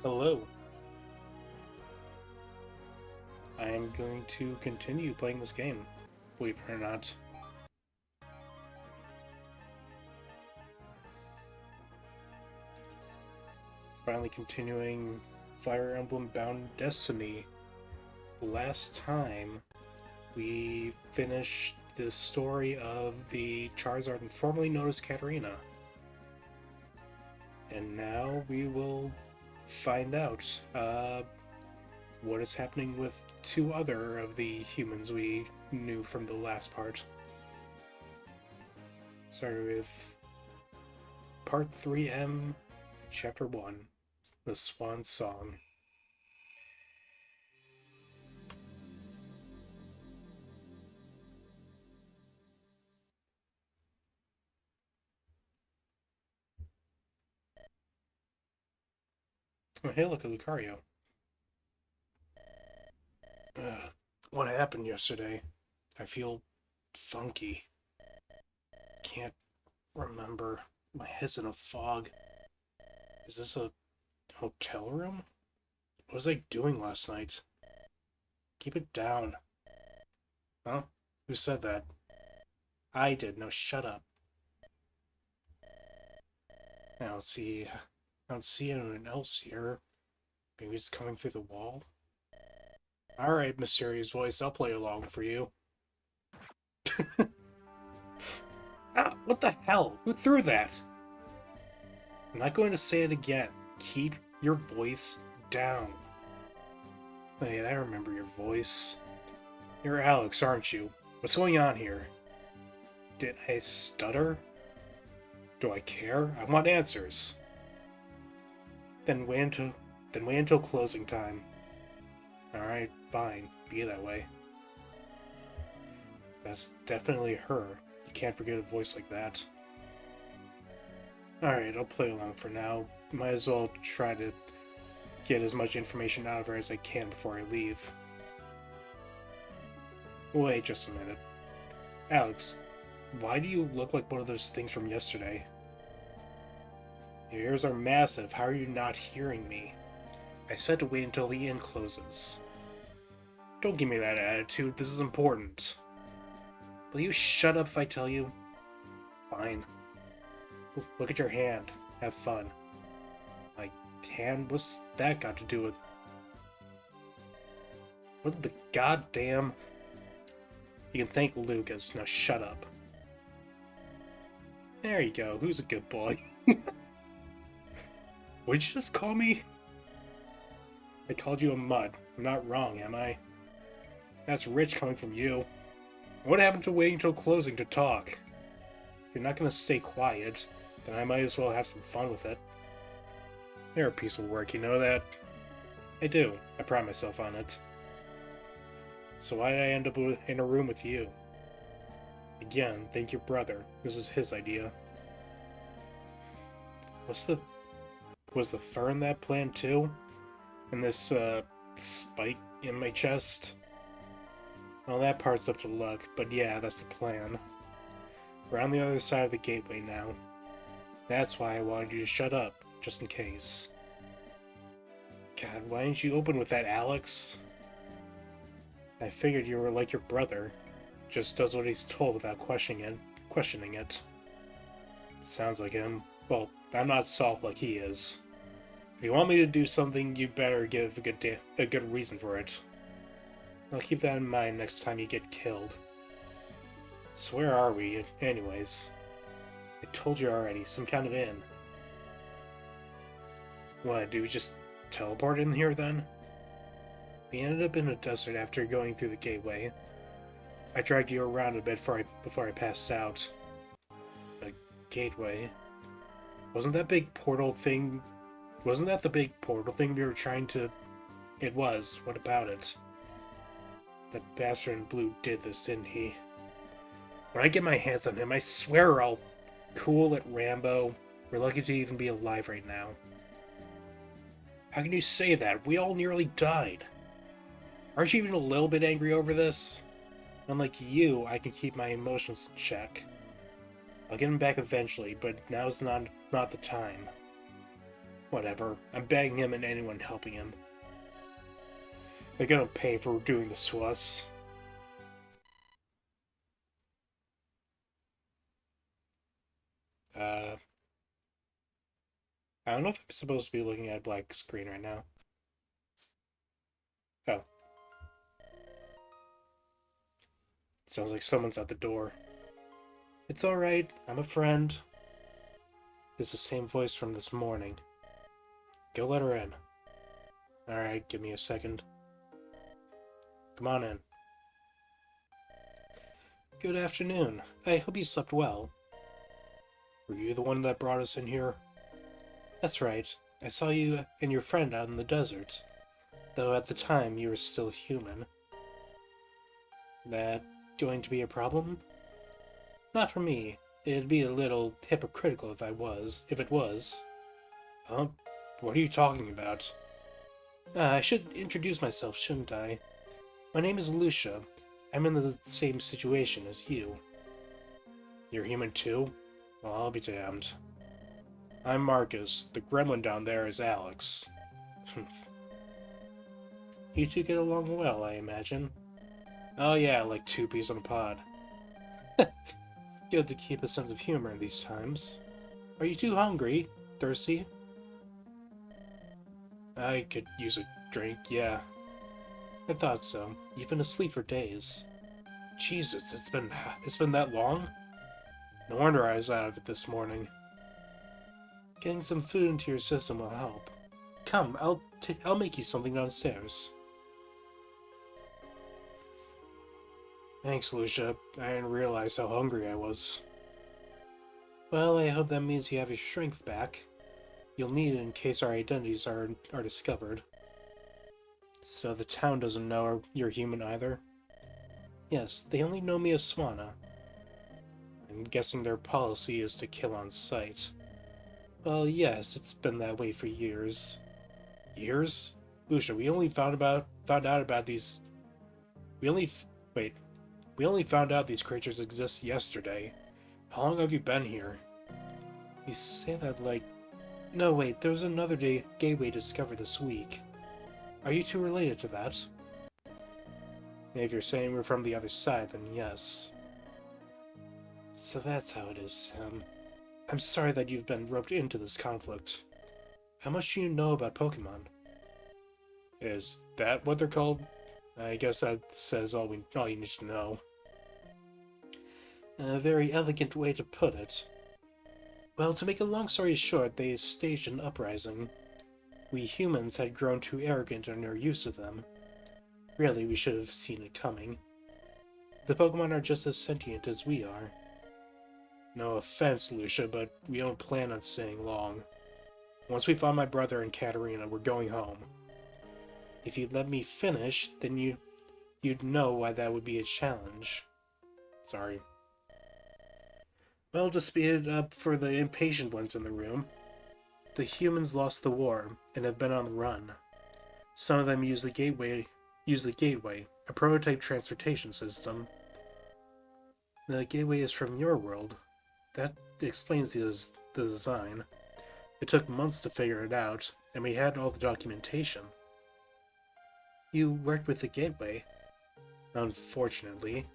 Hello. I am going to continue playing this game, believe it or not. Finally continuing Fire Emblem Bound Destiny. Last time, we finished the story of the Charizard formerly known as Katarina. And now we will find out what is happening with two other of the humans we knew from the last part. Started with Part 3M, Chapter 1, The Swan Song. Oh, hey, look at Lucario. What happened yesterday? I feel funky. Can't remember. My head's in a fog. Is this a hotel room? What was I doing last night? Keep it down. Huh? Who said that? I did. No, shut up. I don't see anyone else here. Maybe it's coming through the wall? Alright, mysterious voice, I'll play along for you. Ah, what the hell? Who threw that? I'm not going to say it again. Keep your voice down. Wait, I remember your voice. You're Alex, aren't you? What's going on here? Did I stutter? Do I care? I want answers. Then wait until closing time. Alright, fine. Be that way. That's definitely her. You can't forget a voice like that. Alright, I'll play along for now. Might as well try to get as much information out of her as I can before I leave. Wait just a minute. Alex, why do you look like one of those things from yesterday? Your ears are massive. How are you not hearing me? I said to wait until the inn closes. Don't give me that attitude. This is important. Will you shut up if I tell you? Fine. Look at your hand. Have fun. My hand? What's that got to do with... What the goddamn... You can thank Lucas. Now shut up. There you go. Who's a good boy? What'd you just call me? I called you a mud. I'm not wrong, am I? That's rich coming from you. What happened to waiting till closing to talk? If you're not gonna stay quiet, then I might as well have some fun with it. You're a piece of work, you know that? I do. I pride myself on it. So why did I end up in a room with you? Again, thank your brother. This was his idea. Was the fur in that plan too? And this, spike in my chest? Well, that part's up to luck, but yeah, that's the plan. We're on the other side of the gateway now. That's why I wanted you to shut up, just in case. God, why didn't you open with that, Alex? I figured you were like your brother. Just does what he's told without questioning it. Sounds like him. Well, I'm not soft like he is. If you want me to do something, you better give a good reason for it. I'll keep that in mind next time you get killed. So where are we, anyways? I told you already, some kind of inn. What, do we just teleport in here then? We ended up in a desert after going through the gateway. I dragged you around a bit before I passed out. A gateway? Wasn't that the big portal thing we were trying to... It was. What about it? That bastard in blue did this, didn't he? When I get my hands on him, I swear I'll... Cool it, Rambo. We're lucky to even be alive right now. How can you say that? We all nearly died. Aren't you even a little bit angry over this? Unlike you, I can keep my emotions in check. I'll get him back eventually, but now's not the time. Whatever. I'm begging him and anyone helping him. They're gonna pay for doing this to us. I don't know if I'm supposed to be looking at a black screen right now. Oh. Sounds like someone's at the door. It's alright, I'm a friend. It's the same voice from this morning. Go let her in. Alright, give me a second. Come on in. Good afternoon. I hope you slept well. Were you the one that brought us in here? That's right. I saw you and your friend out in the desert. Though at the time you were still human. That going to be a problem? Not for me. It'd be a little hypocritical if it was. Huh? What are you talking about? I should introduce myself, shouldn't I? My name is Lucia. I'm in the same situation as you. You're human too? Well, I'll be damned. I'm Marcus. The gremlin down there is Alex. You two get along well, I imagine. Oh yeah, like two peas on a pod. It's good to keep a sense of humor in these times. Are you too hungry? Thirsty? I could use a drink, yeah. I thought so. You've been asleep for days. Jesus, it's been that long? No wonder I was out of it this morning. Getting some food into your system will help. Come, I'll make you something downstairs. Thanks, Lucia. I didn't realize how hungry I was. Well, I hope that means you have your strength back. You'll need it in case our identities are discovered. So the town doesn't know you're human either? Yes, they only know me as Swana. I'm guessing their policy is to kill on sight. Well, yes, it's been that way for years. Years? Lucia, we only found out about these... We only found out these creatures exist yesterday. How long have you been here? You say that like... No, wait, there was another gateway discovered this week. Are you two related to that? If you're saying we're from the other side, then yes. So that's how it is, Sam. I'm sorry that you've been roped into this conflict. How much do you know about Pokemon? Is that what they're called? I guess that says all you need to know. A very elegant way to put it. Well, to make a long story short, they staged an uprising. We humans had grown too arrogant in our use of them. Really, we should have seen it coming. The Pokemon are just as sentient as we are. No offense, Lucia, but we don't plan on staying long. Once we find my brother and Katarina, we're going home. If you'd let me finish, then you'd know why that would be a challenge. Sorry. Well, to speed it up for the impatient ones in the room, the humans lost the war and have been on the run. Some of them use the gateway, a prototype transportation system. The gateway is from your world. That explains the design. It took months to figure it out, and we had all the documentation. You worked with the gateway. Unfortunately.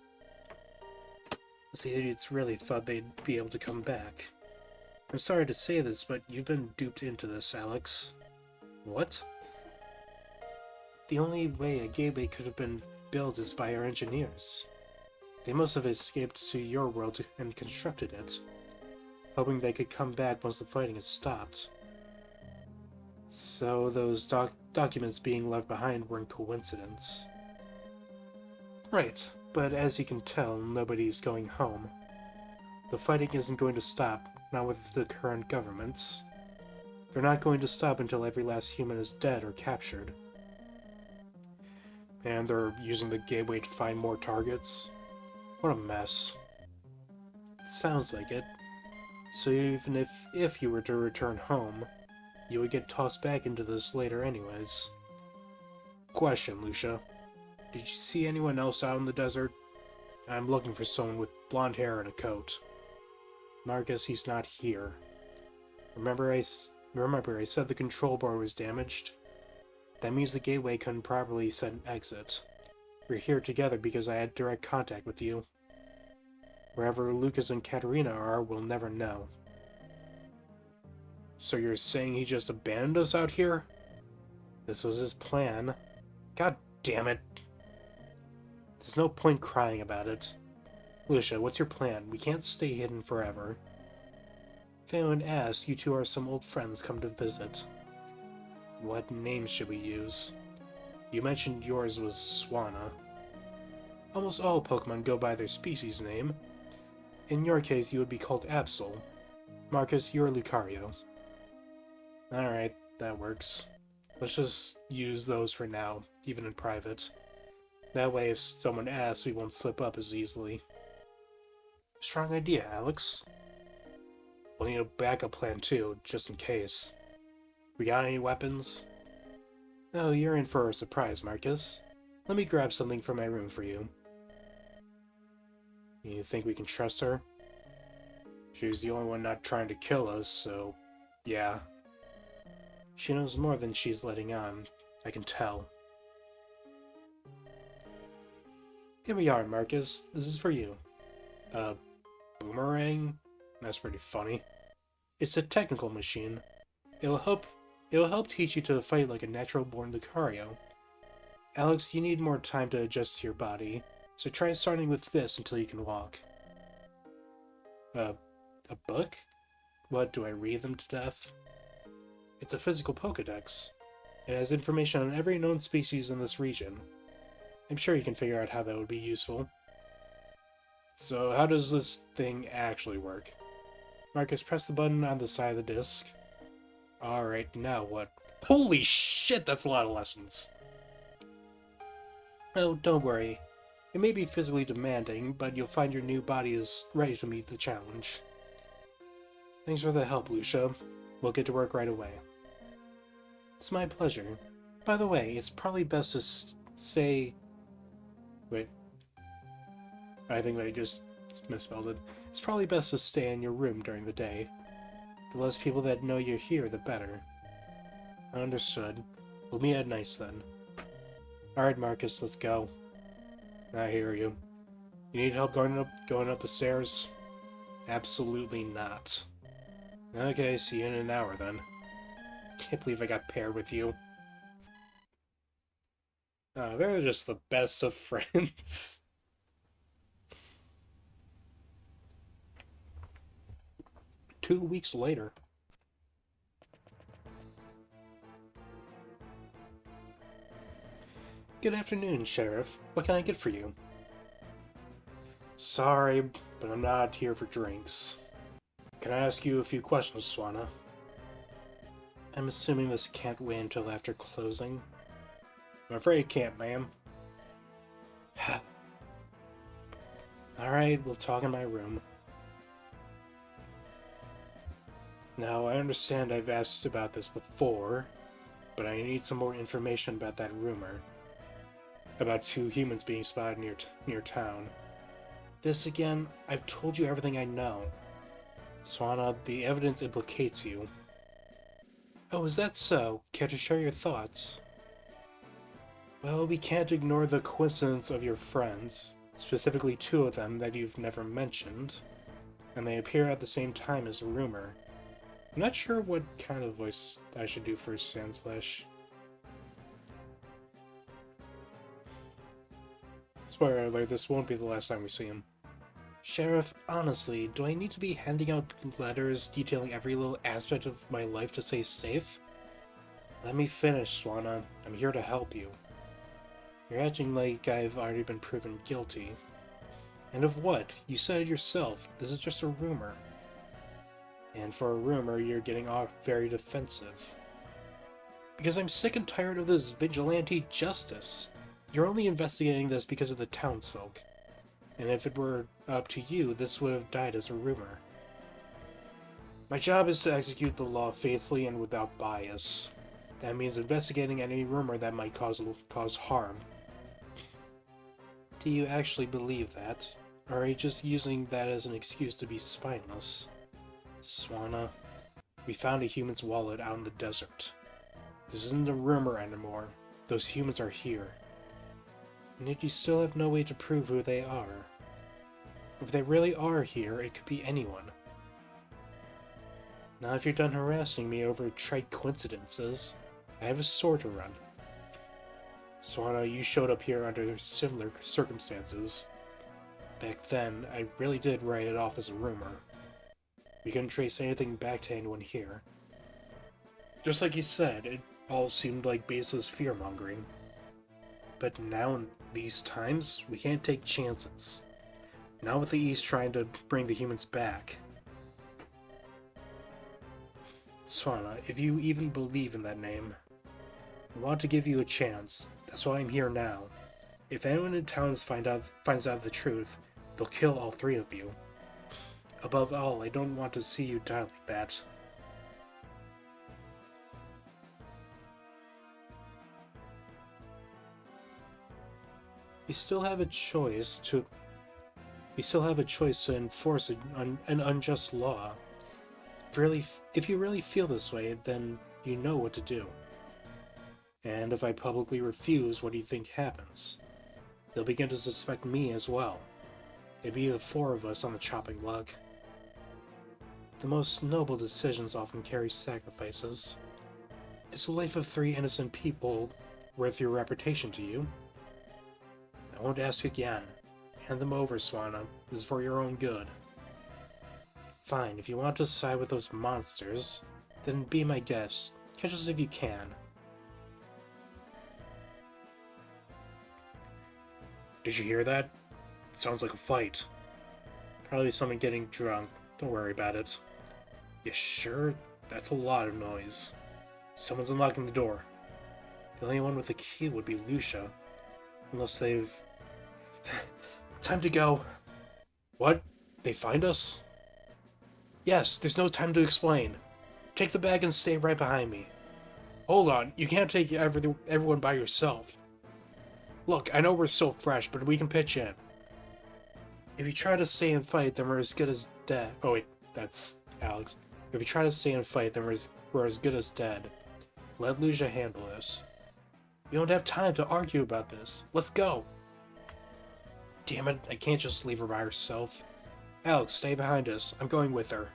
The idiots really thought they'd be able to come back. I'm sorry to say this, but you've been duped into this, Alex. What? The only way a gateway could have been built is by our engineers. They must have escaped to your world and constructed it, hoping they could come back once the fighting had stopped. So those documents being left behind weren't coincidence. Right, but as you can tell, nobody's going home. The fighting isn't going to stop, not with the current governments. They're not going to stop until every last human is dead or captured. And they're using the gateway to find more targets? What a mess. It sounds like it. So even if you were to return home, you would get tossed back into this later anyways. Question, Lucia. Did you see anyone else out in the desert? I'm looking for someone with blonde hair and a coat. Marcus, he's not here. Remember Remember, I said the control board was damaged? That means the gateway couldn't properly set an exit. We're here together because I had direct contact with you. Wherever Lucas and Katerina are, we'll never know. So you're saying he just abandoned us out here? This was his plan. God damn it. There's no point crying about it. Lucia, what's your plan? We can't stay hidden forever. If anyone asks, you two are some old friends come to visit. What name should we use? You mentioned yours was Swanna. Almost all Pokemon go by their species name. In your case, you would be called Absol. Marcus, you're Lucario. Alright, that works. Let's just use those for now, even in private. That way, if someone asks, we won't slip up as easily. Strong idea, Alex. We'll need a backup plan too, just in case. We got any weapons? Oh, you're in for a surprise, Marcus. Let me grab something from my room for you. You think we can trust her? She's the only one not trying to kill us, so... yeah. She knows more than she's letting on. I can tell. Here we are, Marcus. This is for you. Boomerang? That's pretty funny. It's a technical machine. It'll help teach you to fight like a natural-born Lucario. Alex, you need more time to adjust to your body, so try starting with this until you can walk. A book? What, do I read them to death? It's a physical Pokedex. It has information on every known species in this region. I'm sure you can figure out how that would be useful. So how does this thing actually work? Marcus, press the button on the side of the disc. Alright, now what? Holy shit, that's a lot of lessons! Oh, don't worry. It may be physically demanding, but you'll find your new body is ready to meet the challenge. Thanks for the help, Lucia. We'll get to work right away. It's my pleasure. By the way, it's probably best to say... Wait. I think I just misspelled it. It's probably best to stay in your room during the day. The less people that know you're here, the better. Understood. We'll meet at night then. Alright, Marcus, let's go. I hear you. You need help going up the stairs? Absolutely not. Okay, see you in an hour then. Can't believe I got paired with you. Oh, they're just the best of friends. Two weeks later. Good afternoon, Sheriff. What can I get for you? Sorry, but I'm not here for drinks. Can I ask you a few questions, Swanna? I'm assuming this can't wait until after closing. I'm afraid it can't, ma'am. Alright, we'll talk in my room. Now, I understand I've asked about this before, but I need some more information about that rumor. About 2 humans being spotted near town. This again, I've told you everything I know. Swanna, the evidence implicates you. Oh, is that so? Care to share your thoughts? Well, we can't ignore the coincidence of your friends, specifically 2 of them that you've never mentioned, and they appear at the same time as a rumor. I'm not sure what kind of voice I should do for Sandslash. Spoiler alert, this won't be the last time we see him. Sheriff, honestly, do I need to be handing out letters detailing every little aspect of my life to stay safe? Let me finish, Swanna. I'm here to help you. You're acting like I've already been proven guilty. And of what? You said it yourself. This is just a rumor. And for a rumor, you're getting off very defensive. Because I'm sick and tired of this vigilante justice. You're only investigating this because of the townsfolk. And if it were up to you, this would have died as a rumor. My job is to execute the law faithfully and without bias. That means investigating any rumor that might cause harm. Do you actually believe that? Or are you just using that as an excuse to be spineless? Swanna. We found a human's wallet out in the desert. This isn't a rumor anymore. Those humans are here. And yet you still have no way to prove who they are. If they really are here, it could be anyone. Now if you're done harassing me over trite coincidences, I have a store to run. Swana, you showed up here under similar circumstances. Back then, I really did write it off as a rumor. We couldn't trace anything back to anyone here. Just like you said, it all seemed like baseless fear-mongering. But now in these times, we can't take chances. Not with the East trying to bring the humans back. Swana, if you even believe in that name, I want to give you a chance. That's why I'm here now. If anyone in town finds out the truth, they'll kill all three of you. Above all, I don't want to see you die like that. We still have a choice to enforce an unjust law. If you really feel this way, then you know what to do. And if I publicly refuse, what do you think happens? They'll begin to suspect me as well. It'd be the four of us on the chopping block. The most noble decisions often carry sacrifices. Is the life of 3 innocent people worth your reputation to you? I won't ask again. Hand them over, Swana. This is for your own good. Fine, if you want to side with those monsters, then be my guest. Catch us if you can. Did you hear that? It sounds like a fight. Probably someone getting drunk. Don't worry about it. You sure? That's a lot of noise. Someone's unlocking the door. The only one with the key would be Lucia. Unless they've... Time to go. What? They find us? Yes, there's no time to explain. Take the bag and stay right behind me. Hold on, you can't take everyone by yourself. Look, I know we're still fresh, but we can pitch in. If you try to stay and fight, then we're as good as dead. Oh wait, that's Alex. If you try to stay and fight, then we're as good as dead. Let Lucia handle this. We don't have time to argue about this. Let's go. Damn it, I can't just leave her by herself. Alex, stay behind us. I'm going with her.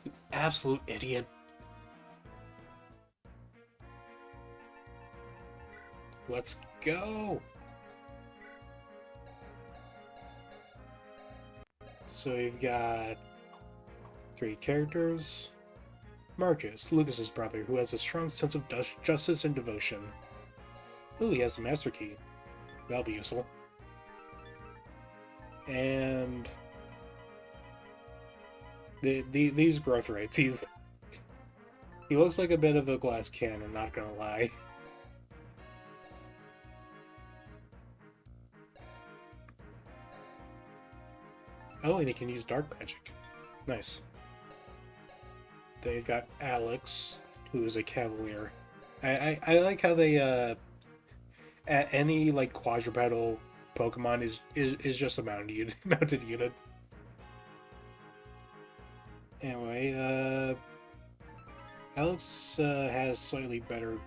You absolute idiot. Let's go. So we've got 3 characters. Marcus, Lucas's brother, who has a strong sense of justice and devotion. Ooh, he has the Master Key. That'll be useful. And these growth rates, he looks like a bit of a glass cannon, not gonna lie. Oh, and he can use dark magic. Nice. They've got Alex, who is a cavalier. I like how they at any like quadrupedal Pokemon is just a mounted unit. Anyway, Alex has slightly better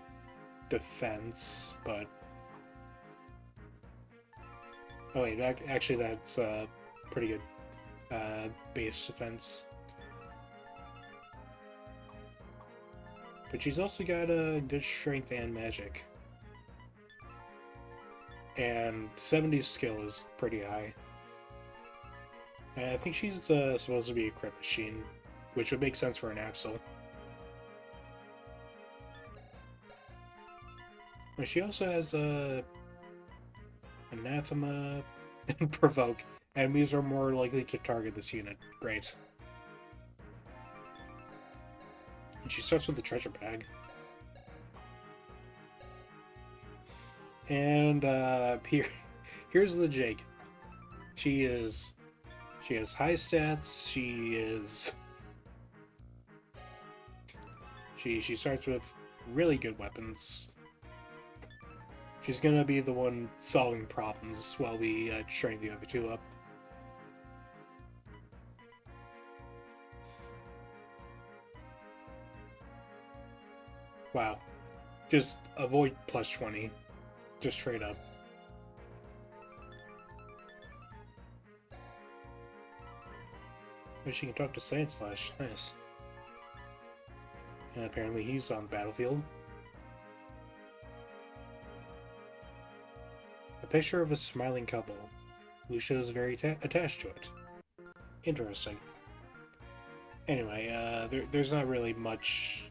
defense, but oh wait, actually that's pretty good base defense. But she's also got a good strength and magic. And 70 skill is pretty high. I think she's supposed to be a crit machine, which would make sense for an Axel. But she also has Anathema and Provoke. Enemies are more likely to target this unit. Great. And she starts with the treasure bag. And here's the Jake. She has high stats. She starts with really good weapons. She's gonna be the one solving problems while we train the other two up. Wow. Just avoid plus 20. Just straight up. Wish you can talk to Science Slash. Nice. And apparently he's on the battlefield. A picture of a smiling couple. Lucia is very attached to it. Interesting. Anyway, there's not really much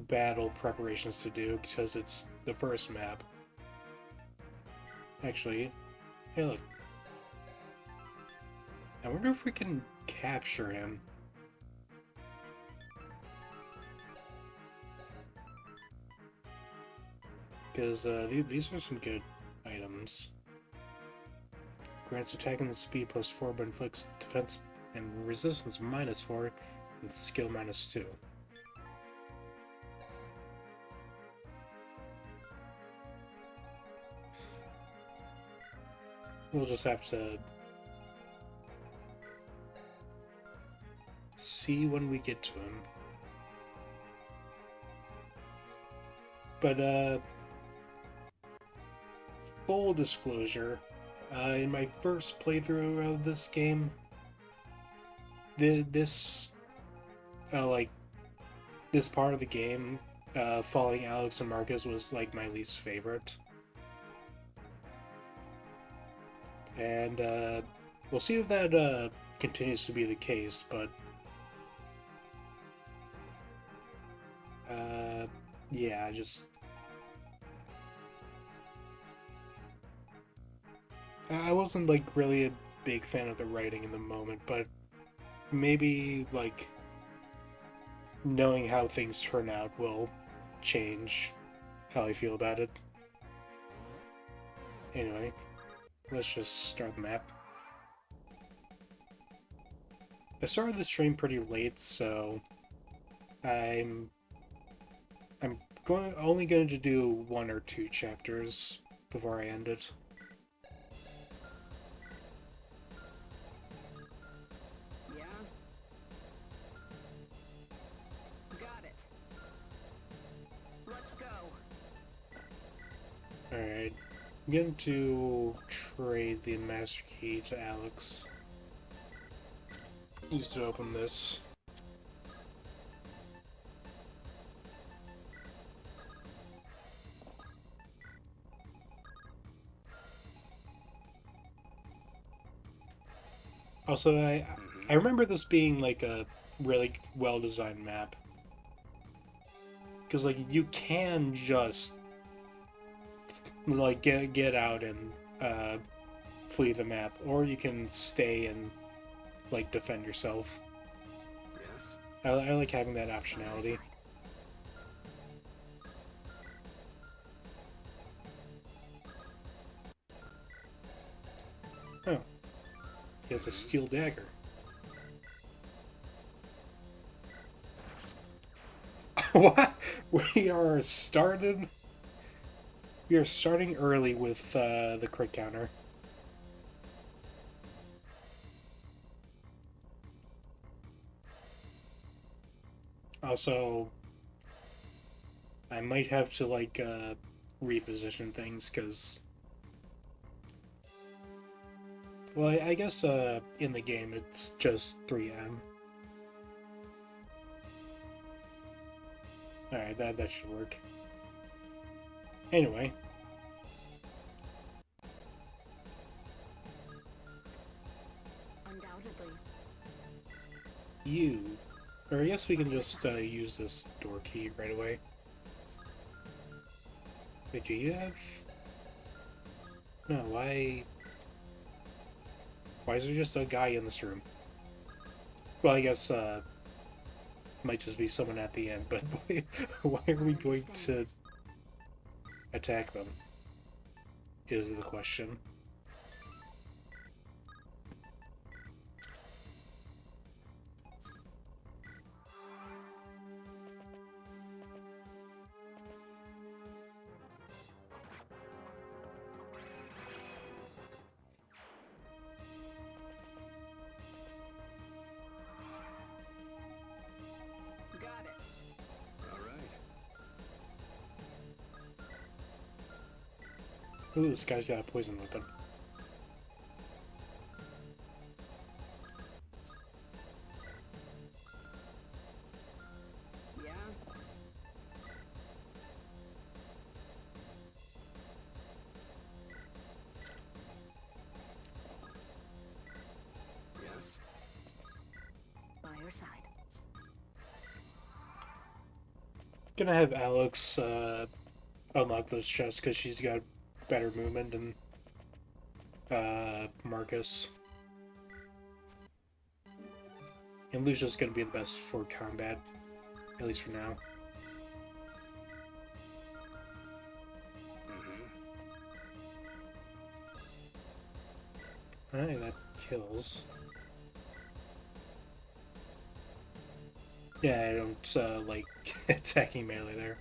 battle preparations to do because it's the first map. Actually, hey look. I wonder if we can capture him. Because these are some good items. Grants attack and speed +4, but inflicts defense and resistance -4, and skill -2. We'll just have to see when we get to him. But, full disclosure, in my first playthrough of this game, this part of the game, following Alex and Marcus was, like, my least favorite. And, we'll see if that, continues to be the case, but... yeah, I wasn't, like, really a big fan of the writing in the moment, but maybe, like, knowing how things turn out will change how I feel about it. Anyway, let's just start the map. I started the stream pretty late, so I'm only going to do 1 or 2 chapters before I end it. Yeah. Got it. Let's go. Alright. I'm going to trade the Master Key to Alex. Use to open this. Also, I remember this being, like, a really well-designed map. Because, like, you can just, like, get out and, flee the map, or you can stay and, like, defend yourself. Yes. I like having that optionality. Oh. He has a steel dagger. What? We are starting early with the crit counter. Also, I might have to, like, reposition things, because... Well, I guess, in the game, it's just 3M. Alright, that should work. Anyway. Undoubtedly. Or I guess we can just, use this door key right away. Wait, do you have... No, why... Why is there just a guy in this room? Well, I guess, might just be someone at the end, but why are we going to attack them? Is the question. Got it. All right. Ooh, this guy's got a poison weapon. Yeah. Yes. By your side. Gonna have Alex unlock those chests because she's got better movement than Marcus. And Lucia's gonna be the best for combat, at least for now. Alright, that kills. Yeah, I don't like attacking melee there.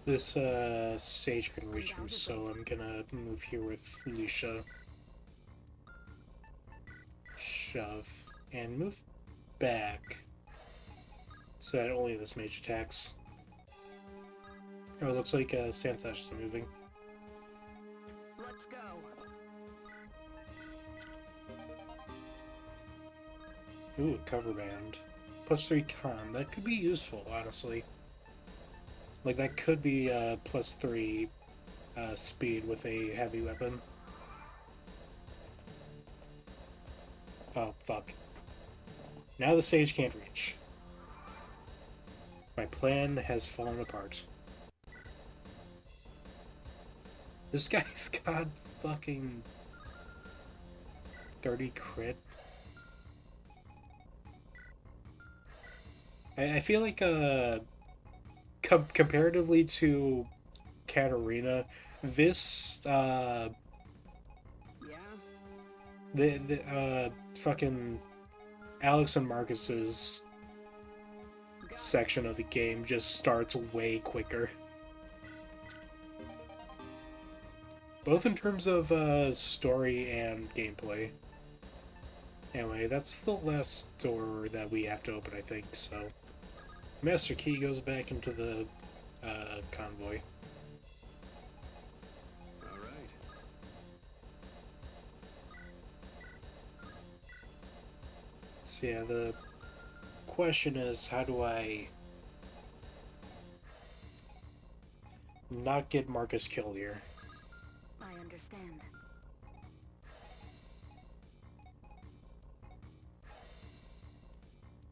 This sage can reach him, so I'm gonna move here with Lucia. Shove. And move back. So that only this mage attacks. Oh, it looks like Sansash is moving. Let's go. Ooh, cover band. +3 con. That could be useful, honestly. Like, that could be +3 speed with a heavy weapon. Oh, fuck. Now the sage can't reach. My plan has fallen apart. This guy's got fucking 30 crit. I feel like, comparatively to Katarina, this, Yeah. the fucking Alex and Marcus's section of the game just starts way quicker. Both in terms of story and gameplay. Anyway, that's the last door that we have to open, I think, so... Master Key goes back into the convoy. Alright. So yeah, the question is, how do I not get Marcus killed here? I understand.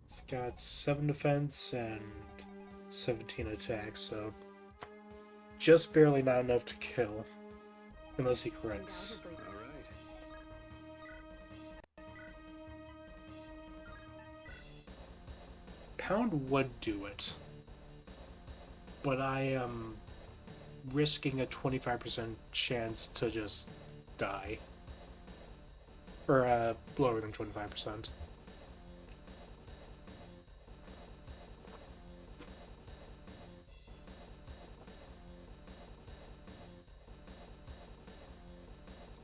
It's got 7 defense and 17 attacks, so just barely not enough to kill. Unless he crits. Undoubtedly. Alright. Pound would do it. But I am risking a 25% chance to just die. Or, lower than 25%.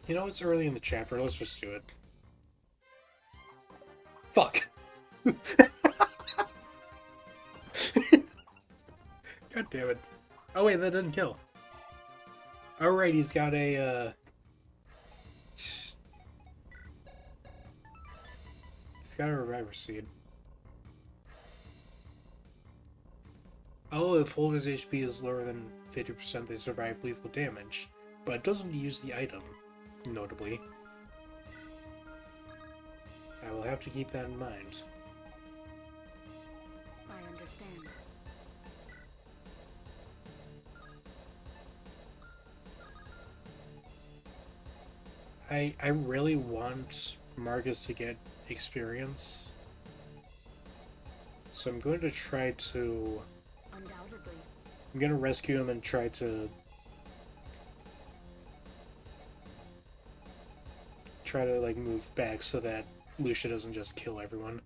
You know, it's early in the chapter, let's just do it. Fuck! God damn it. Oh wait, that didn't kill. Alright, he's got a, he's got a reviver seed. Oh, if holder's HP is lower than 50%, they survive lethal damage. But it doesn't use the item, notably. I will have to keep that in mind. I understand. I really want Marcus to get experience. So I'm going to try to... Undoubtedly. I'm going to rescue him and try to like move back so that Lucia doesn't just kill everyone.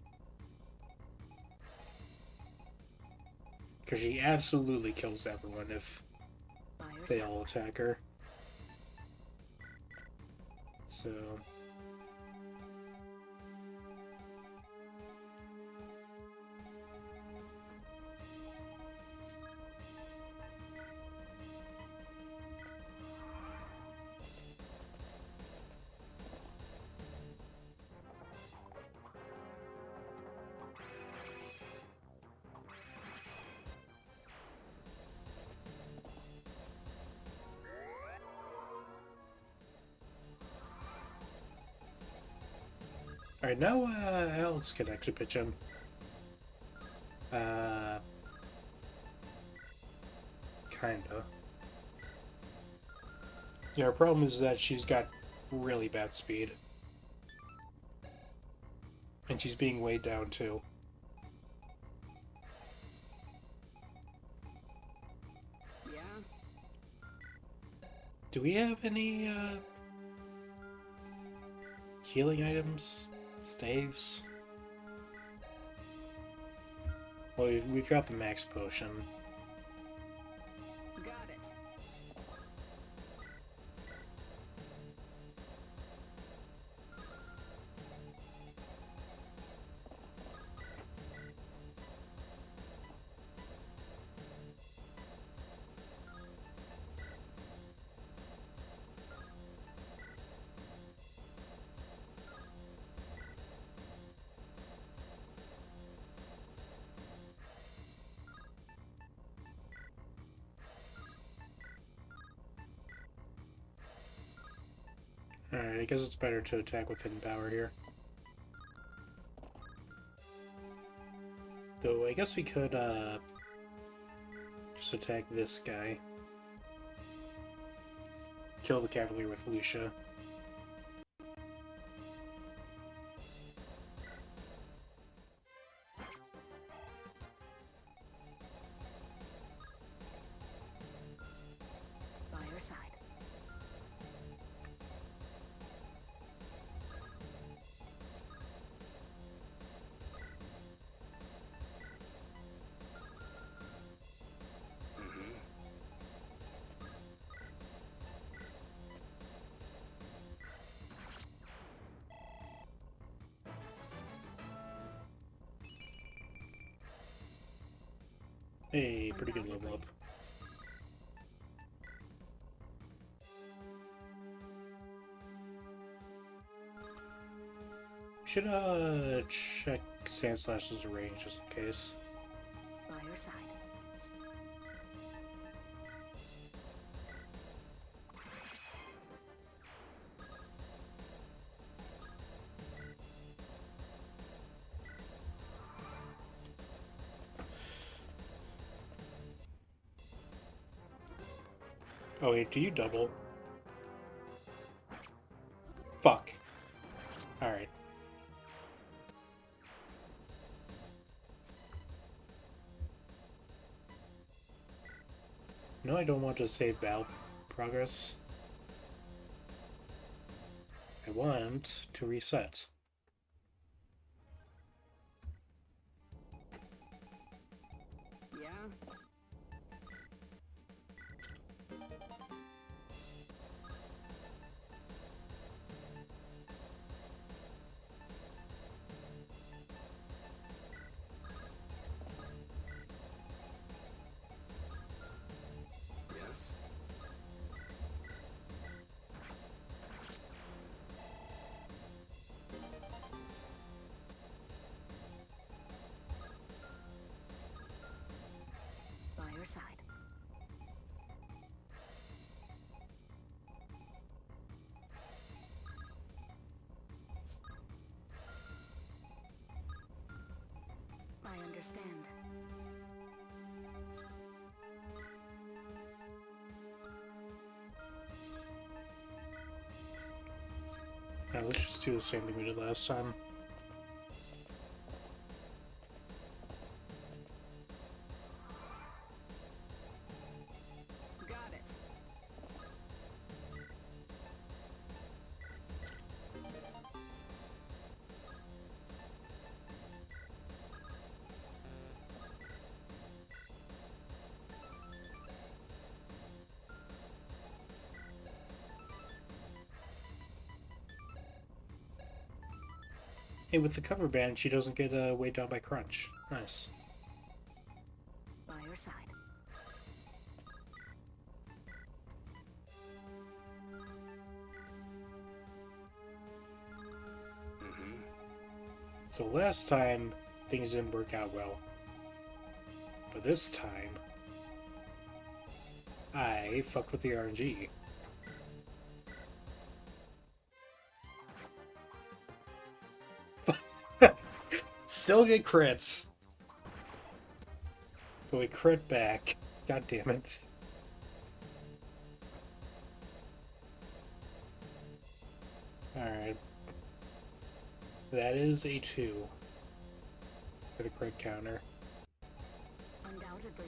Because she absolutely kills everyone if By your they side. all attack her. So... Alright, now Alex can actually pitch in. Kinda. Yeah, her problem is that she's got really bad speed. And she's being weighed down, too. Yeah. Do we have any, healing items? Staves? Well, we've got the max potion. Got it. Alright, I guess it's better to attack with hidden power here. Though, I guess we could, just attack this guy. Kill the Cavalier with Lucia. Fire side. Hey, pretty good level up. Should, check Sandslash's range just in case. Fire side. Oh wait, do you double? Fuck. Alright. No, I don't want to save battle progress. I want to reset. Yeah. Yes. Fire side. I understand. Now let's just do the same thing we did last time. Got it. Hey, with the cover band, she doesn't get weighed down by crunch. Nice. By your side. So last time, things didn't work out well. But this time, I fucked with the RNG. Still get crits. But we crit back. God damn it. Alright. That is a 2 for the crit counter. Undoubtedly.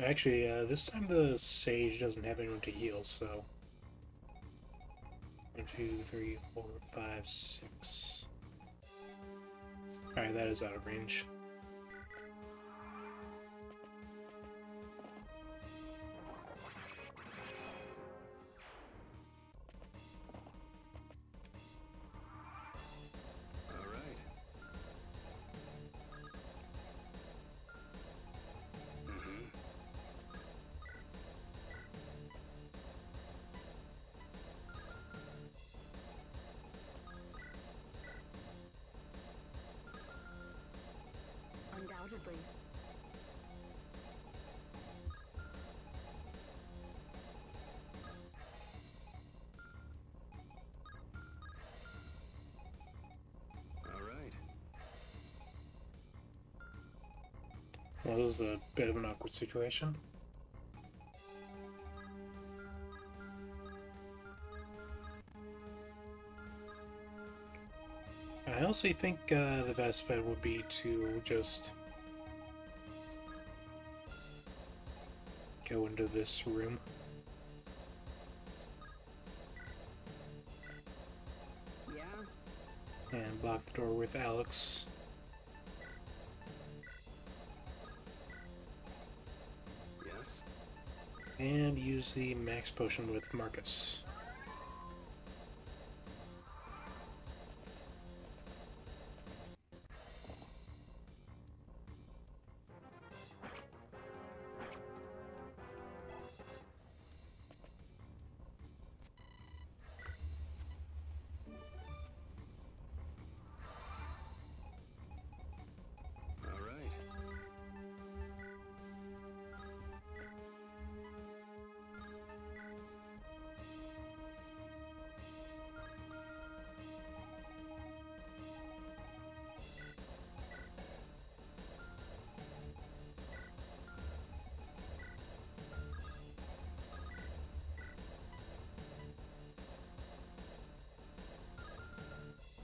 Actually, this time the Sage doesn't have anyone to heal, so... 1, 2, 3, 4, 5, 6... Alright, that is out of range. Undoubtedly. All right. Well, this is a bit of an awkward situation. I honestly think the best bet would be to just go into this room. Yeah. And block the door with Alex. Yes. And use the max potion with Marcus. All right.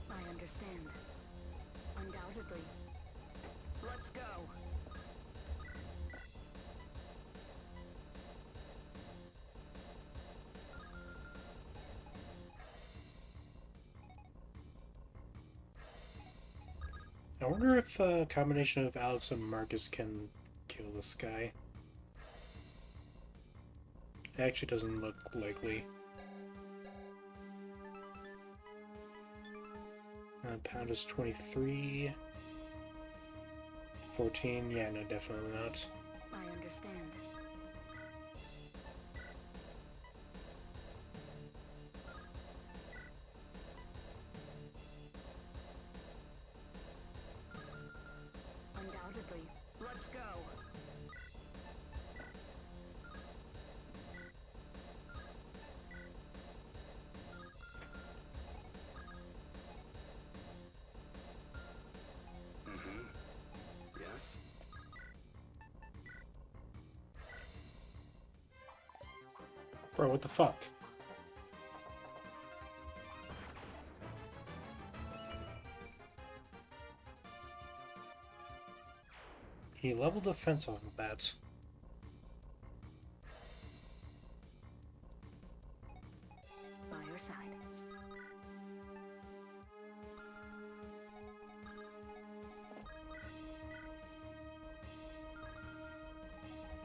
I understand. Undoubtedly. Let's go. I wonder if a combination of Alex and Marcus can kill this guy. It actually doesn't look likely. Pound is 23. 14, yeah, no, definitely not. I understand. Undoubtedly. Let's go. Mm-hmm. Yes. Bro, what the fuck? He leveled the fence off of that. By your side.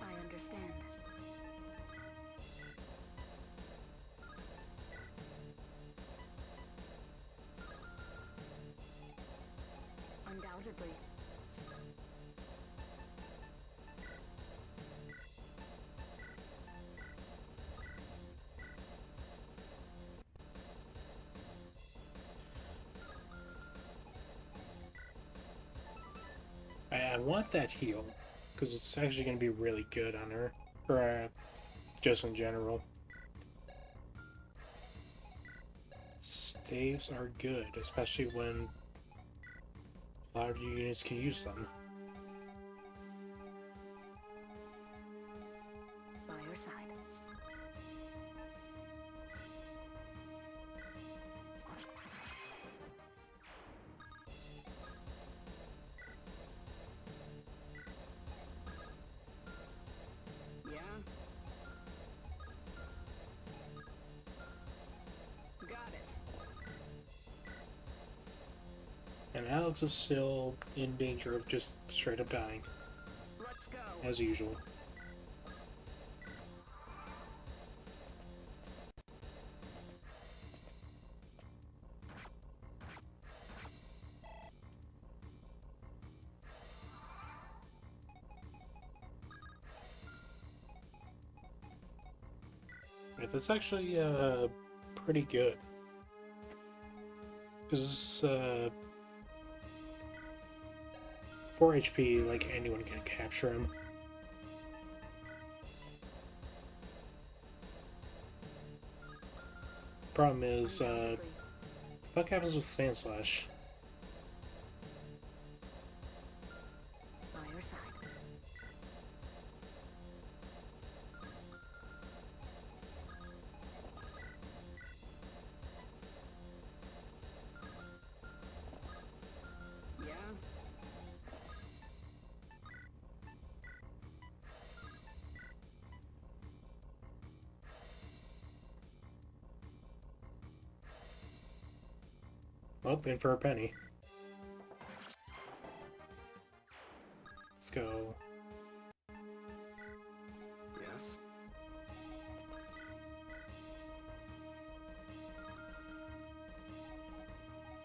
I understand. Undoubtedly. I want that heal, because it's actually going to be really good on her. Or, just in general. Staves are good, especially when a lot of your units can use them. By your side. Yeah? Got it. And Alex is still in danger of just straight up dying, Let's go. as usual. Yeah, that's actually pretty good. Because 4 HP, like anyone can capture him. Problem is, Undoubtedly. what happens with Sand Slash? By your side. Yeah? Well, in for a penny. Let's go. Yes?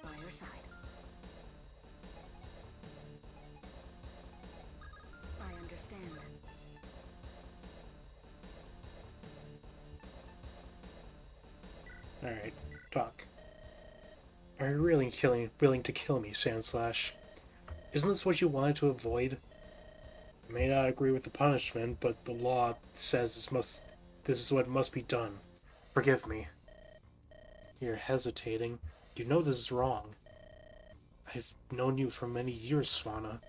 By your side. I understand. Alright, talk. Are you really willing to kill me, Sandslash? Isn't this what you wanted to avoid? I may not agree with the punishment, but the law says this is what must be done. Forgive me. You're hesitating. You know this is wrong. I've known you for many years, Swana.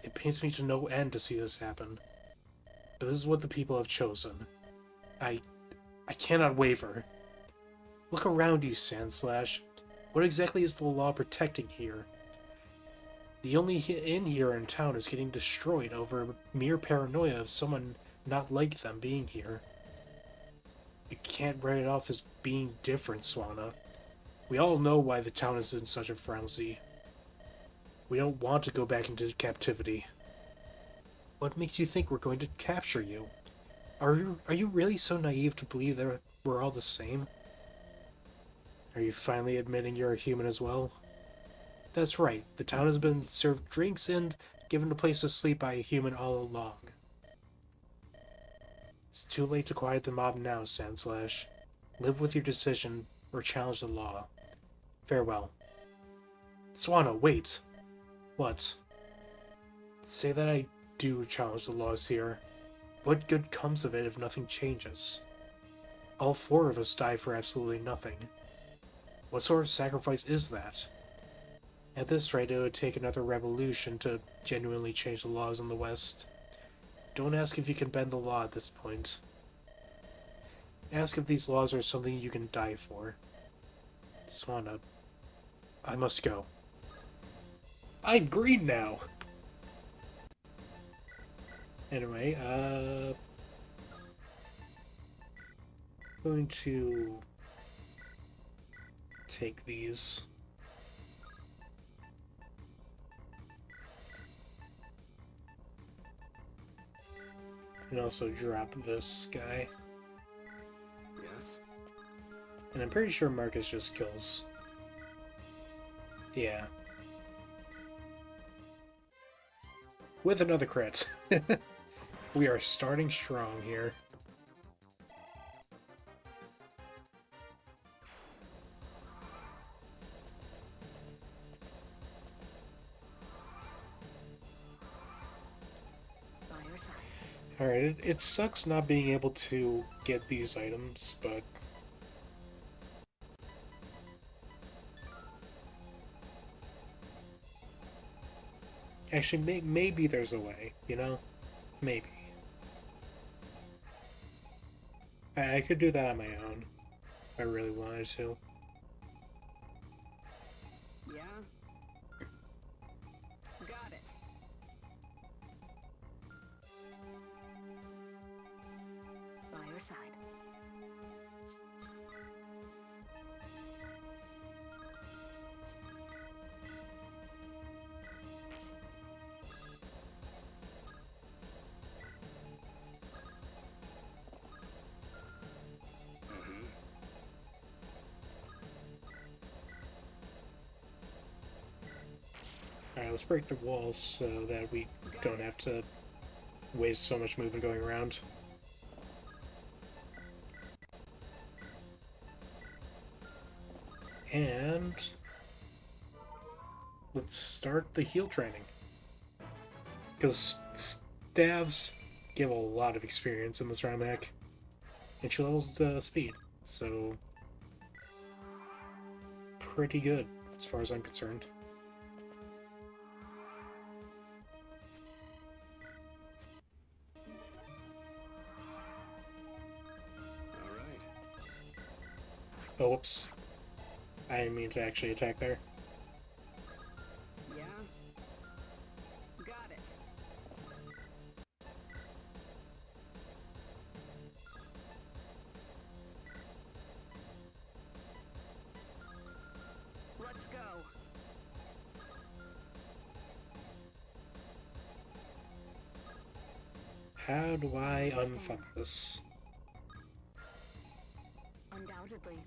It pains me to no end to see this happen. But this is what the people have chosen. I cannot waver. Look around you, Sandslash. What exactly is the law protecting here? The only inn here in town is getting destroyed over mere paranoia of someone not like them being here. You can't write it off as being different, Swana. We all know why the town is in such a frenzy. We don't want to go back into captivity. What makes you think we're going to capture you? Are you really so naive to believe that we're all the same? Are you finally admitting you're a human as well? That's right, the town has been served drinks and given a place to sleep by a human all along. It's too late to quiet the mob now, Sandslash. Live with your decision, or challenge the law. Farewell. Swana, wait! What? Say that I do challenge the laws here. What good comes of it if nothing changes? All 4 of us die for absolutely nothing. What sort of sacrifice is that? At this rate, it would take another revolution to genuinely change the laws in the West. Don't ask if you can bend the law at this point. Ask if these laws are something you can die for. Swana, I must go. I'm green now! Anyway, going to take these. And also drop this guy. Yes? And I'm pretty sure Marcus just kills. Yeah. with another crit. We are starting strong here. By your side. Alright, it sucks not being able to get these items, but... Actually, maybe there's a way, you know? Maybe. I could do that on my own, if I really wanted to. Yeah? Got it. By your side. Mm-hmm. Alright, let's break the walls so that we don't have to waste so much movement going around. And... let's start the heal training. Because staves give a lot of experience in this round hack. And she levels speed, so... pretty good, as far as I'm concerned. All right. Oh, whoops. I didn't mean to actually attack there. Yeah? Got it. Let's go. How do I unfuck this? Undoubtedly.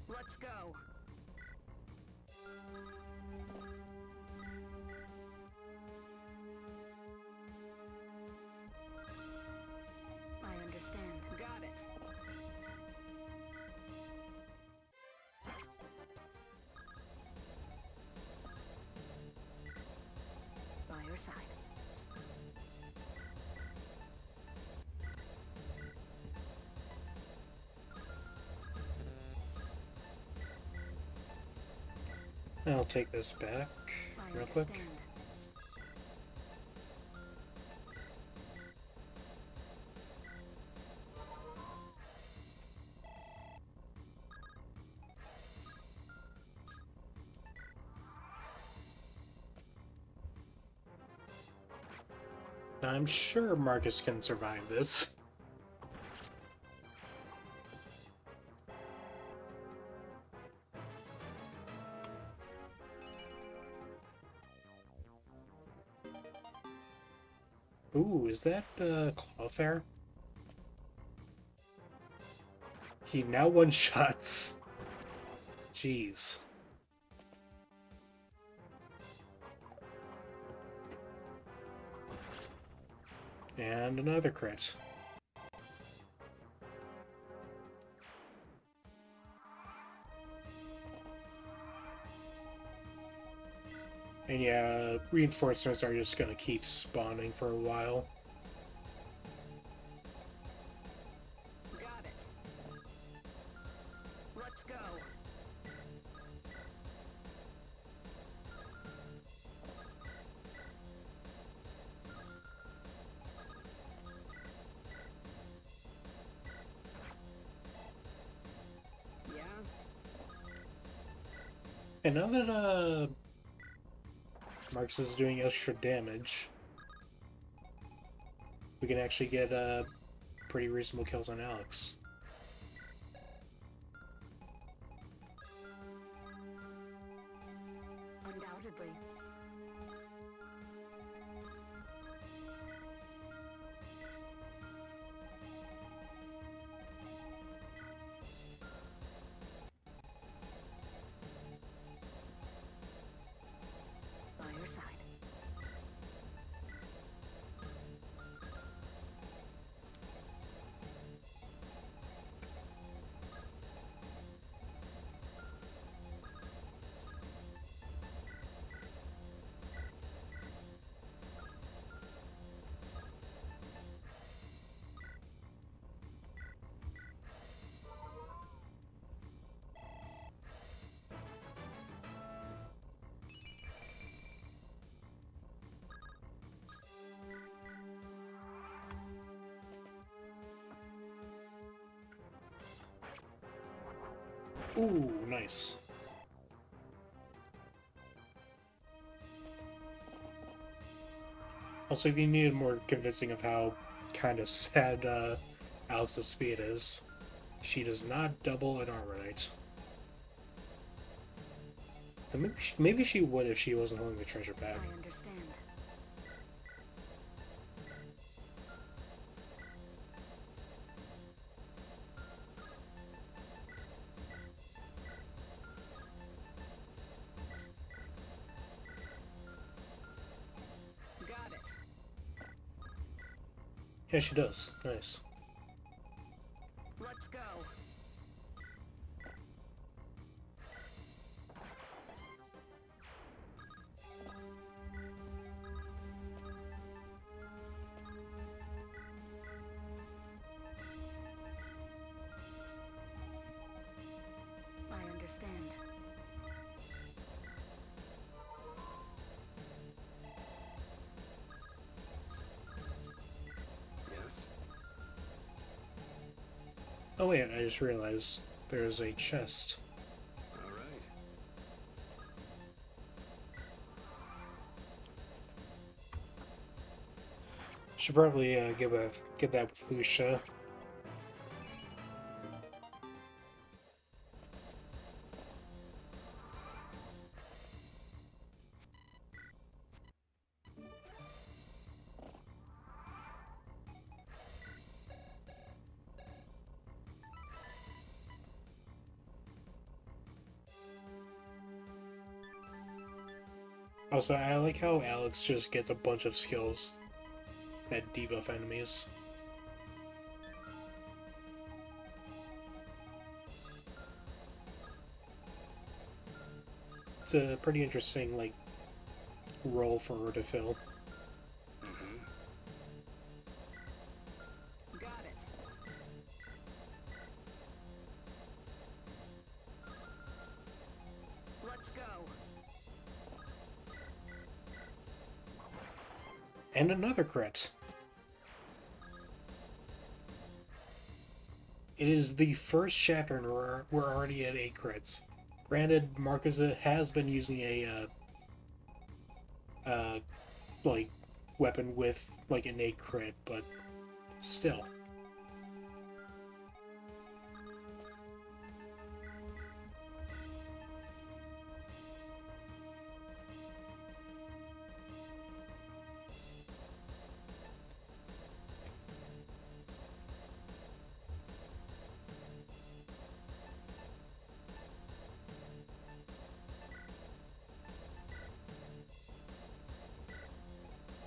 Let's go. I understand. Got it. By your side. I'll take this back I real quick. understand. I'm sure Marcus can survive this. Ooh, is that Clawfare? He now one-shots. Jeez. And another crit. And yeah, reinforcements are just gonna keep spawning for a while. Got it. Let's go. Yeah? And now that Marcus is doing extra damage, we can actually get pretty reasonable kills on Alex. Undoubtedly. Ooh, nice. Also, if you needed more convincing of how kind of sad Alex's speed is, she does not double an Armorite. And maybe she would if she wasn't holding the treasure bag. I understand. Got it. Yeah, she does. Nice. Let's go. I understand. Yes? Oh wait, I just realized there's a chest. All right. Should probably get that with Lucia. Also, I like how Alex just gets a bunch of skills that debuff enemies. It's a pretty interesting, like, role for her to fill. Mm-hmm. Got it. Let's go. And another crit. It is the first chapter and we're already at 8 crits. Granted, Marcus has been using a, like, weapon with, like, an 8 crit, but still.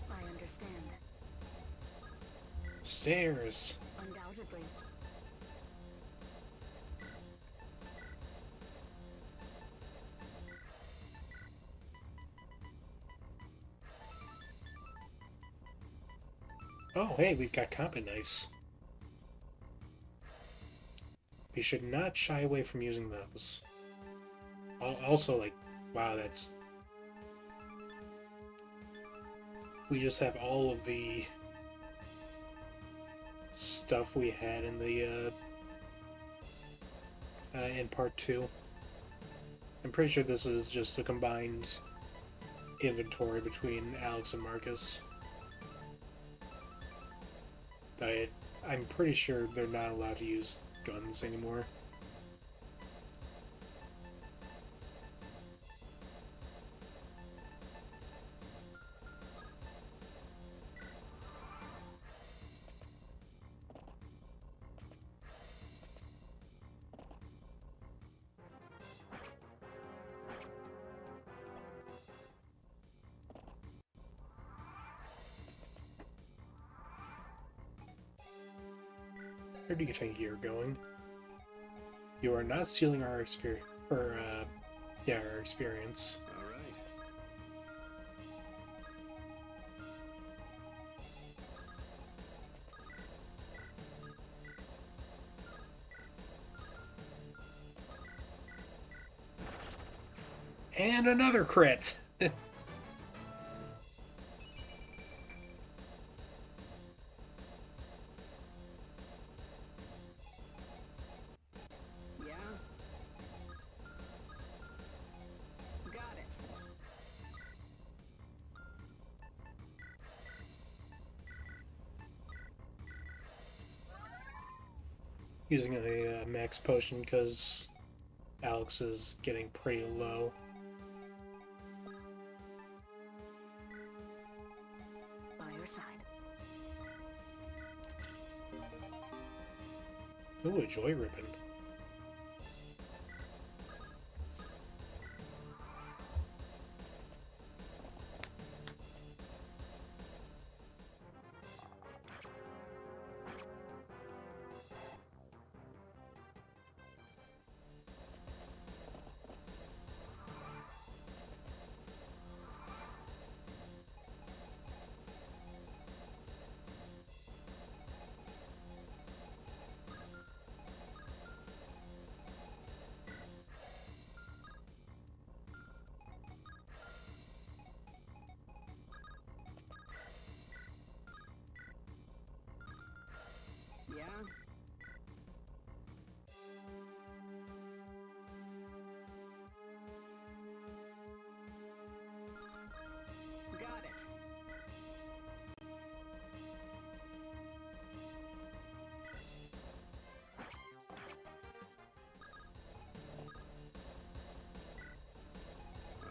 I understand. Stairs. Undoubtedly. Oh, hey, we've got combat knives. We should not shy away from using those. Also, like, wow, that's... We just have all of the stuff we had in the, in part 2. I'm pretty sure this is just a combined inventory between Alex and Marcus. I'm pretty sure they're not allowed to use guns anymore. Where do you think you're going? You are not stealing our experience, our experience. All right. And another crit! Yeah. using a max potion because Alex is getting pretty low. By your side. Ooh, a joy ribbon. Yeah? Got it.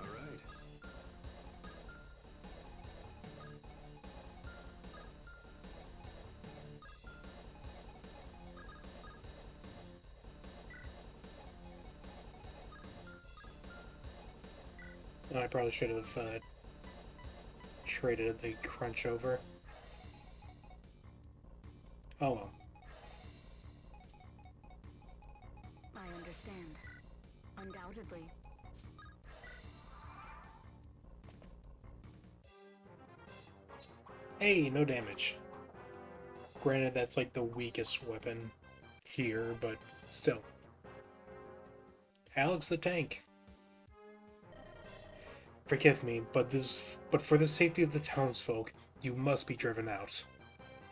All right. I probably should have traded the crunch over. Oh well. I understand. Undoubtedly. Hey, no damage. Granted, that's like the weakest weapon here, but still. Alex the tank. Forgive me, but for the safety of the townsfolk, you must be driven out.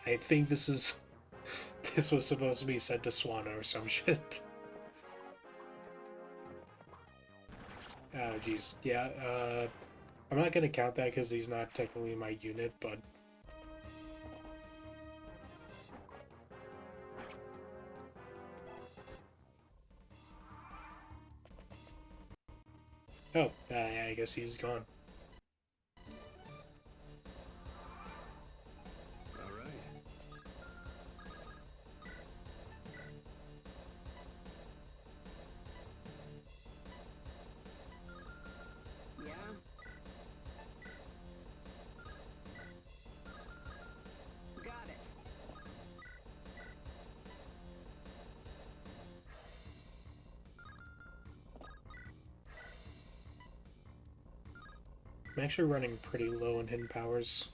I think this is this was supposed to be said to Swana or some shit. Oh jeez. Yeah, I'm not gonna count that because he's not technically my unit, but oh, yeah, I guess he's gone. All right. Yeah? Got it. I'm actually running pretty low in hidden powers.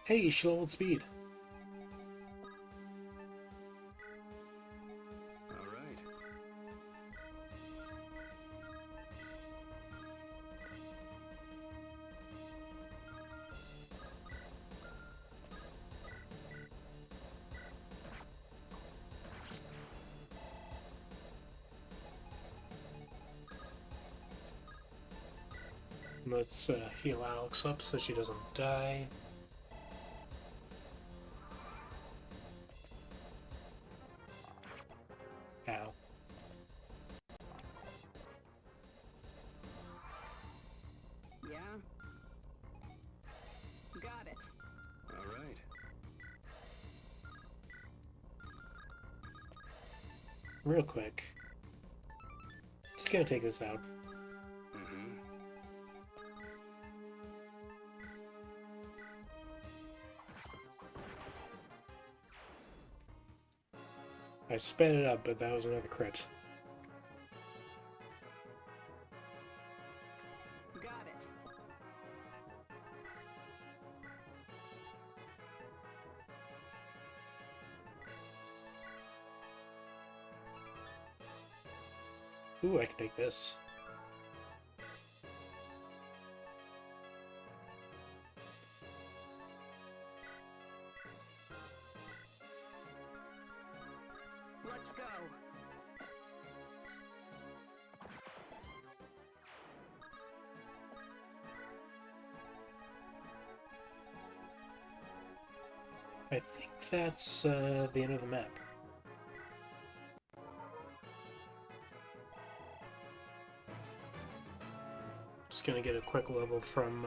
Hey, she leveled speed. All right. Let's heal Alex up so she doesn't die. Ow. Yeah? Got it. All right. Real quick. Just gonna take this out. Mm-hmm. I sped it up, but that was another crit. Got it. Ooh, I can take this. Let's go. I think that's the end of the map. Just gonna get a quick level from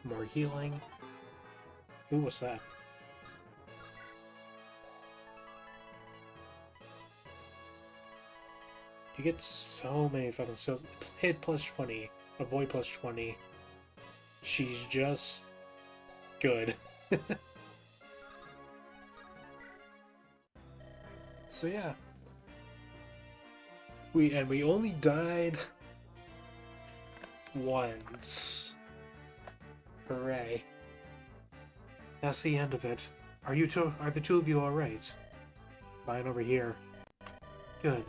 more healing. Ooh, what's that? You get so many fucking skills. Hit plus 20, avoid plus 20. She's just good. So yeah. We only died once. Hooray. That's the end of it. Are the two of you alright? Fine over here. Good.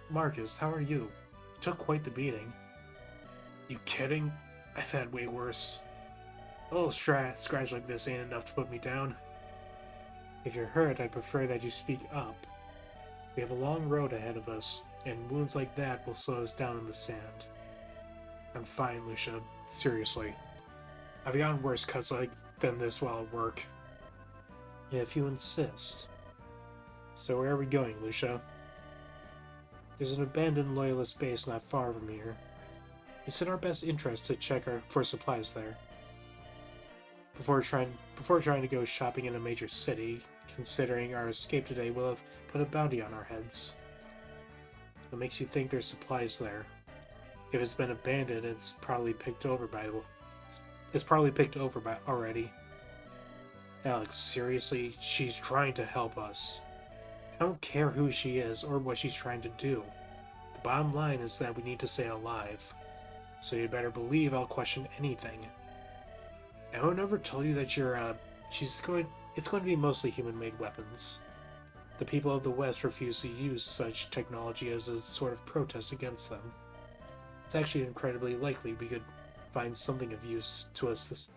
Marcus, how are you? You took quite the beating. You kidding? I've had way worse. A little scratch like this ain't enough to put me down. If you're hurt, I'd prefer that you speak up. We have a long road ahead of us, and wounds like that will slow us down in the sand. I'm fine, Lucia. Seriously. I've gotten worse cuts than this while at work. Yeah, if you insist. So where are we going, Lucia? There's an abandoned loyalist base not far from here. It's in our best interest to check for supplies there. Before trying to go shopping in a major city, considering our escape today will have put a bounty on our heads. What makes you think there's supplies there? If it's been abandoned, it's probably picked over by already. Alex, seriously, she's trying to help us. I don't care who she is or what she's trying to do. The bottom line is that we need to stay alive. So you better believe I'll question anything. Anyone ever told you that it's going to be mostly human-made weapons? The people of the West refuse to use such technology as a sort of protest against them. It's actually incredibly likely we could find something of use to us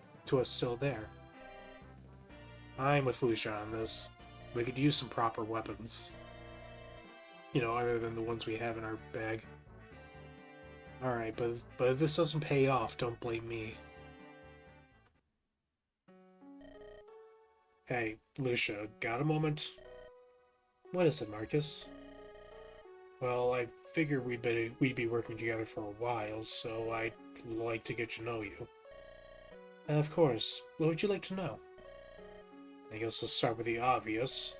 still there. I'm with Lucia on this. We could use some proper weapons. You know, other than the ones we have in our bag. Alright, but if this doesn't pay off, don't blame me. Hey, Lucia, got a moment? What is it, Marcus? Well, I figured we'd be working together for a while, so I'd like to get to know you. Of course. What would you like to know? I guess we'll start with the obvious.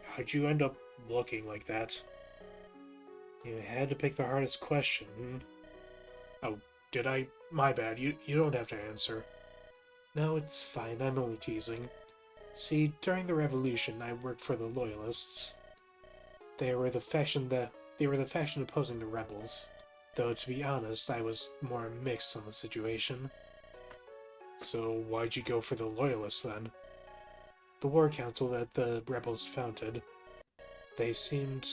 How'd you end up looking like that? You had to pick the hardest question, hmm? Oh, did I? My bad. You don't have to answer. No, it's fine. I'm only teasing. See, during the Revolution, I worked for the Loyalists. They were the faction opposing the rebels. Though, to be honest, I was more mixed on the situation. So, why'd you go for the Loyalists, then? The war council that the rebels founded. They seemed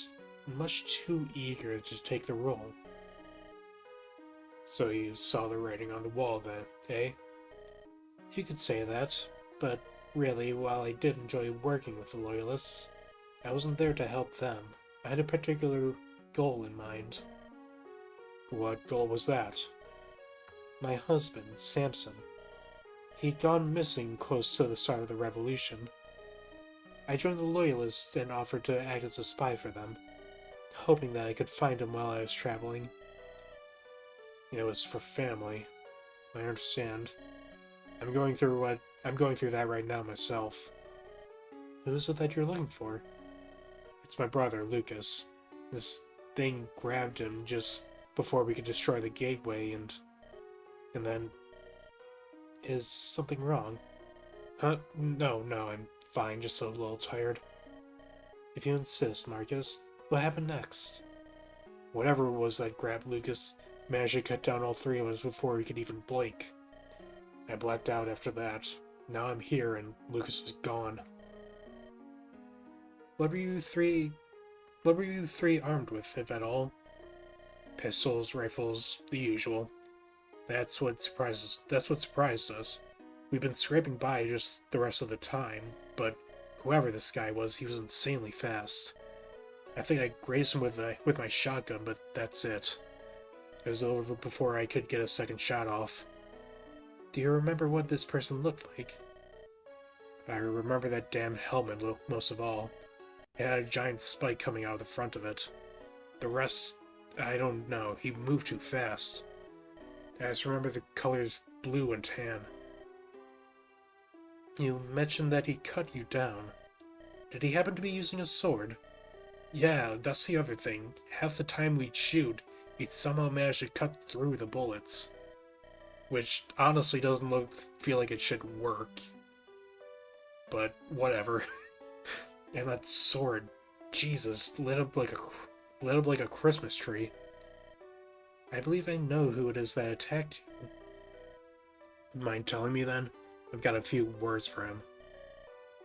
much too eager to take the role. So you saw the writing on the wall then, eh? You could say that, but really, while I did enjoy working with the Loyalists, I wasn't there to help them. I had a particular goal in mind. What goal was that? My husband, Samson. He'd gone missing close to the start of the Revolution. I joined the Loyalists and offered to act as a spy for them, hoping that I could find him while I was traveling. You know, it's for family. I understand. I'm going through that right now myself. Who is it that you're looking for? It's my brother, Lucas. This thing grabbed him just before we could destroy the gateway and then... Is something wrong? Huh? No, I'm fine, just a little tired. If you insist, Marcus, what happened next? Whatever it was that grabbed Lucas managed to cut down all three of us before we could even blink. I blacked out after that. Now I'm here and Lucas is gone. What were you three armed with, if at all? Pistols, rifles, the usual. That's what surprised us. We've been scraping by just the rest of the time, but whoever this guy was, he was insanely fast. I think I grazed him with my shotgun, but that's it. It was over before I could get a second shot off. Do you remember what this person looked like? I remember that damn helmet most of all. It had a giant spike coming out of the front of it. The rest, I don't know. He moved too fast. I just remember the colors blue and tan. You mentioned that he cut you down. Did he happen to be using a sword? Yeah, that's the other thing. Half the time we'd shoot, he'd somehow manage to cut through the bullets. Which honestly doesn't feel like it should work. But whatever. And that sword, Jesus, lit up like a Christmas tree. I believe I know who it is that attacked you. Mind telling me then? I've got a few words for him.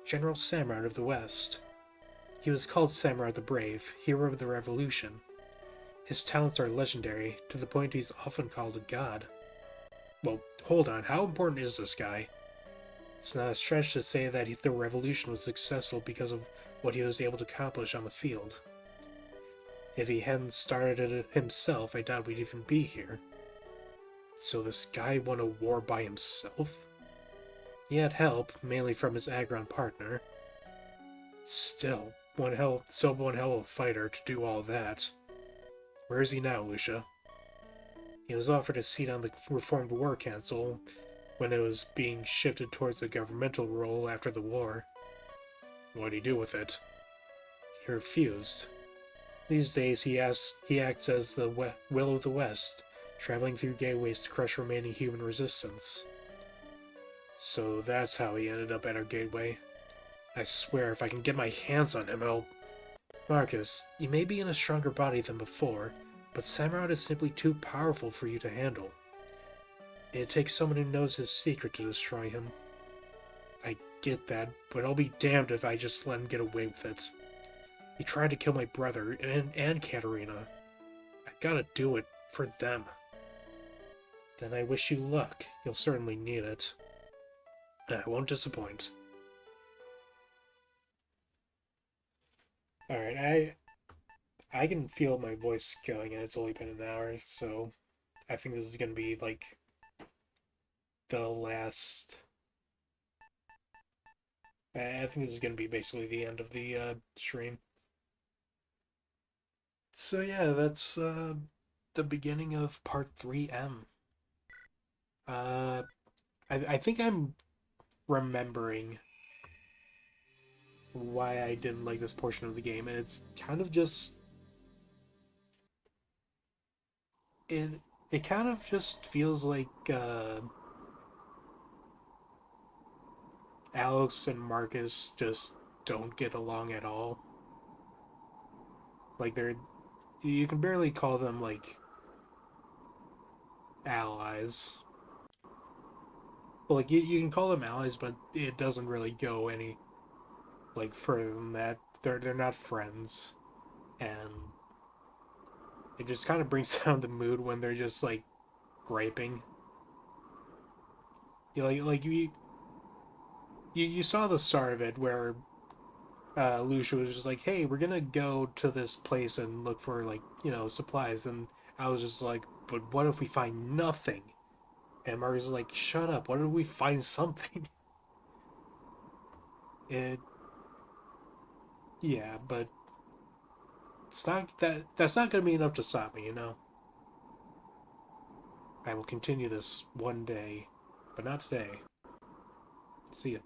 General Samurott of the West. He was called Samurott the Brave, hero of the Revolution. His talents are legendary, to the point he's often called a god. Well, hold on, how important is this guy? It's not a stretch to say that the revolution was successful because of what he was able to accomplish on the field. If he hadn't started it himself, I doubt we'd even be here. So this guy won a war by himself? He had help, mainly from his Agron partner. Still, one hell of a fighter to do all that. Where is he now, Lucia? He was offered a seat on the Reformed War Council when it was being shifted towards a governmental role after the war. What did he do with it? He refused. These days he acts as the will of the West, traveling through gateways to crush remaining human resistance. So that's how he ended up at our gateway. I swear if I can get my hands on him, I'll... Marcus, you may be in a stronger body than before, but Samurott is simply too powerful for you to handle. It takes someone who knows his secret to destroy him. I get that, but I'll be damned if I just let him get away with it. He tried to kill my brother, and Katerina. I gotta do it, for them. Then I wish you luck. You'll certainly need it. I won't disappoint. Alright, I can feel my voice going, and it's only been an hour, so I think this is gonna be, like, the last... I think this is gonna be basically the end of the stream. So yeah, that's the beginning of Part 3M. I think I'm remembering why I didn't like this portion of the game, and it's kind of just it kind of just feels like Alex and Marcus just don't get along at all. Like you can barely call them like allies. Well, like you can call them allies, but it doesn't really go any like further than that. They're not friends, and it just kind of brings down the mood when they're just like griping. You saw the start of it where Lucia was just like, "Hey, we're gonna go to this place and look for like supplies," and I was just like, "But what if we find nothing?" And Marcus is like, "Shut up! What if we find something?" It yeah, but it's not that's not gonna be enough to stop me, I will continue this one day, but not today. See ya.